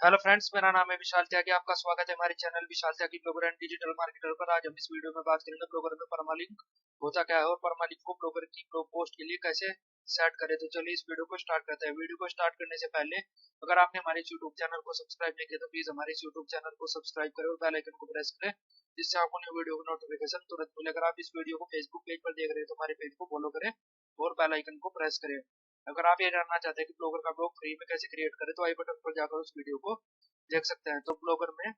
Hello friends, मेरा नाम है विशाल त्यागी। आपका स्वागत है हमारे channel Vishal Tyagi blogger and digital marketer पर। आज हम इस वीडियो में बात करेंगे ब्लॉगर में परमालिंक होता क्या है और परमालिंक को ब्लॉगर की ब्लॉग पोस्ट के लिए कैसे सेट करें। तो चलिए इस वीडियो को स्टार्ट करते हैं। वीडियो को स्टार्ट करने से पहले अगर आपने हमारे यूट्यूब चैनल को सब्सक्राइब नहीं किया तो प्लीज हमारे यूट्यूब चैनल को सब्सक्राइब करें और बेल आइकन को प्रेस करें, जिससे आपको नई वीडियो की नोटिफिकेशन तुरंत मिले। अगर आप इस वीडियो को फेसबुक पेज पर देख रहे हैं तो हमारे पेज को फॉलो करें और बेल आइकन को प्रेस करें। अगर आप ये जानना चाहते हैं कि ब्लॉगर का ब्लॉग फ्री में कैसे क्रिएट करें तो आई बटन पर जाकर उस वीडियो को देख सकते हैं। तो ब्लॉगर में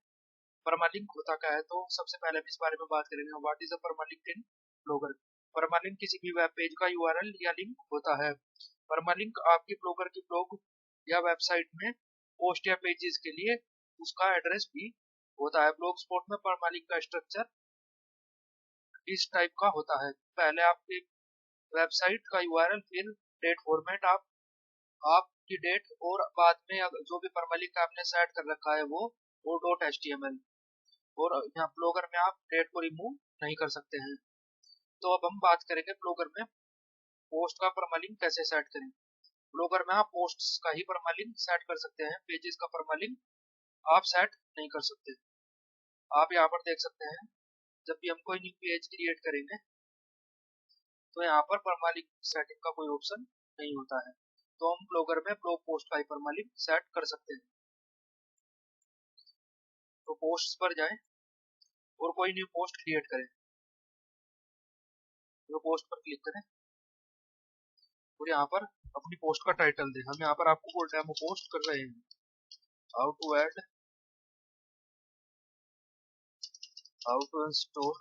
परमालिंक होता क्या है, तो सबसे पहले हम इस बारे में बात करेंगे what is a permalink in blogger. Permalink किसी भी वेब पेज का यूआरएल या लिंक होता है। परमालिंक आपकी ब्लॉगर की ब्लॉग या वेबसाइट में पोस्ट या पेजेस के लिए उसका एड्रेस भी होता है। ब्लॉगस्पॉट में परमालिंक का स्ट्रक्चर इस टाइप का होता है। पहले आपकी वेबसाइट का यूआरएल, फिर डेट फॉर्मेट, आपकी डेट, और बाद में जो भी परमालिंक आपने सेट कर रखा है वो .html। और यहाँ ब्लॉगर में आप डेट को रिमूव नहीं कर सकते हैं। तो अब हम बात करेंगे ब्लॉगर में पोस्ट का परमालिंक कैसे सेट करें। ब्लॉगर में आप पोस्ट्स का ही परमालिंक सेट कर सकते हैं, पेजेस का परमालिंक आप सेट नहीं कर सकते। आप यहाँ पर देख सकते हैं जब भी हम कोई न्यू पेज क्रिएट करेंगे तो यहाँ पर परमालिंक सेटिंग का कोई ऑप्शन नहीं होता है। तो हम ब्लॉगर में ब्लॉग पोस्ट का ही परमालिंक सेट कर सकते हैं। तो पोस्ट्स पर जाएं और कोई न्यू पोस्ट क्रिएट करें। न्यू पोस्ट पर क्लिक करें और यहाँ पर अपनी पोस्ट का टाइटल दें। हम यहाँ पर आपको वो डेमो पोस्ट कर रहे हैं, how to install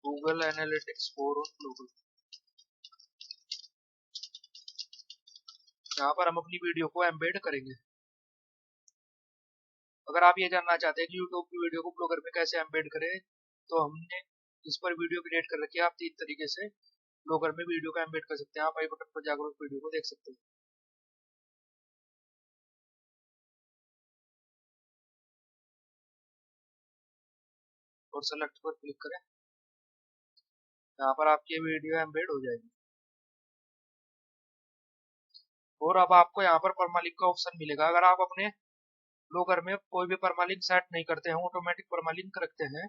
Google Analytics for Blogger. यहाँ पर हम अपनी वीडियो को एम्बेड करेंगे। अगर आप ये जानना चाहते हैं कि यूट्यूब की वीडियो को ब्लॉगर में कैसे एम्बेड करें तो हमने इस पर वीडियो क्रिएट कर रखी है। आप 3 तरीके से ब्लॉगर में वीडियो का एम्बेड कर सकते हैं। आप आई बटन पर जाकर उस वीडियो को देख सकते हैं और सेलेक्ट पर क्लिक करें। यहाँ पर आपकी वीडियो एम्बेड हो जाएगी और अब आपको यहाँ पर परमालिंक का ऑप्शन मिलेगा। अगर आप अपने ब्लॉगर में कोई भी परमालिंक सेट नहीं करते हैं, ऑटोमेटिक परमालिंक रखते हैं,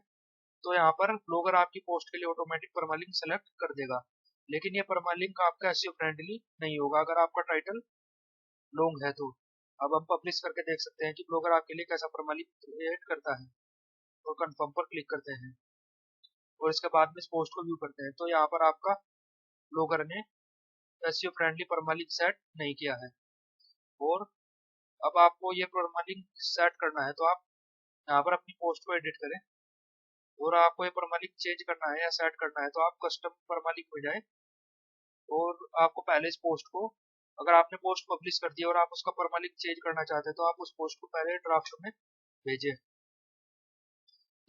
तो यहाँ पर ब्लॉगर आपकी पोस्ट के लिए ऑटोमेटिक परमालिंक सेलेक्ट कर देगा। लेकिन ये परमालिंक आपका एसईओ फ्रेंडली नहीं होगा अगर आपका टाइटल लॉन्ग है तो। अब हम पब्लिश करके देख सकते हैं कि ब्लॉगर आपके लिए कैसा परमालिंक क्रिएट करता है और कंफर्म पर क्लिक करते हैं और इसके बाद में इस पोस्ट को व्यू करते हैं। तो यहाँ पर आपका ब्लॉगर ने एसईओ फ्रेंडली परमालिंक सेट नहीं किया है। और अब आपको ये परमालिंक सेट करना है तो आप यहाँ पर अपनी पोस्ट को एडिट करें और आपको ये परमालिंक चेंज करना है या सेट करना है तो आप कस्टम परमालिंक में जाएं और आपको पहले इस पोस्ट को, अगर आपने पोस्ट पब्लिश कर दिया और आप उसका परमालिंक चेंज करना चाहते हैं तो आप उस पोस्ट को पहले ड्राफ्ट में भेजें।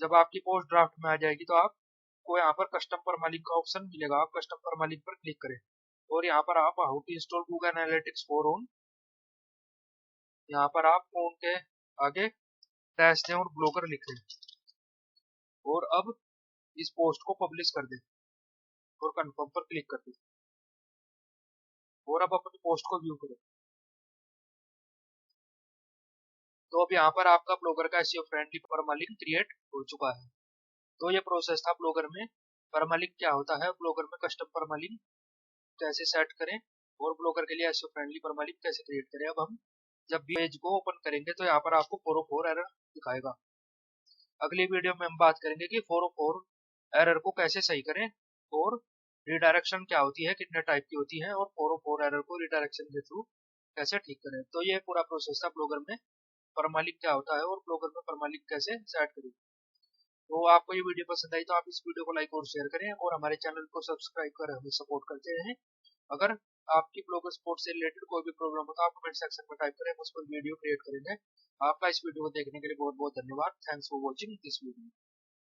जब आपकी पोस्ट ड्राफ्ट में आ जाएगी तो आपको यहाँ पर कस्टम परमालिंक का ऑप्शन मिलेगा। आप कस्टम परमालिंक पर क्लिक करें और यहाँ पर आप how to install Google Analytics for on, यहाँ पर आप फोन के आगे डैश दें और ब्लॉगर लिखें और अब इस पोस्ट को पब्लिश कर दें और कंफर्म पर क्लिक कर दें और अब अपनी पोस्ट को व्यू करें। तो अब यहाँ पर आपका ब्लॉगर का एसईओ फ्रेंडली परमालिंक क्रिएट हो चुका है। तो ये प्रोसेस था ब्लॉगर में परमालिंक क्या होता है, ब्लॉगर में कस्टम परमालिंक कैसे सेट करें और ब्लॉगर के लिए एसईओ फ्रेंडली परमालिंक कैसे क्रिएट करें। अब हम जब भी पेज को ओपन करेंगे तो यहाँ पर आपको 404 एरर दिखाएगा। अगली वीडियो में हम बात करेंगे कि 404 एरर को कैसे सही करें और रिडायरेक्शन क्या होती है, कितने टाइप की होती है, और 404 एरर को रिडायरेक्शन के थ्रू कैसे ठीक करें। तो ये पूरा प्रोसेस था ब्लॉगर में परमालिंक क्या होता है और ब्लॉगर में परमालिंक कैसे सेट करें। तो आपको ये वीडियो पसंद आई तो आप इस वीडियो को लाइक और शेयर करें और हमारे चैनल को सब्सक्राइब कर हमें सपोर्ट करते रहें। अगर आपकी ब्लॉगर स्पोर्ट से रिलेटेड कोई भी प्रॉब्लम हो तो आप कमेंट सेक्शन में टाइप करें, उस पर वीडियो क्रिएट करेंगे। आपका इस वीडियो को देखने के लिए बहुत बहुत धन्यवाद। Thanks for watching this video.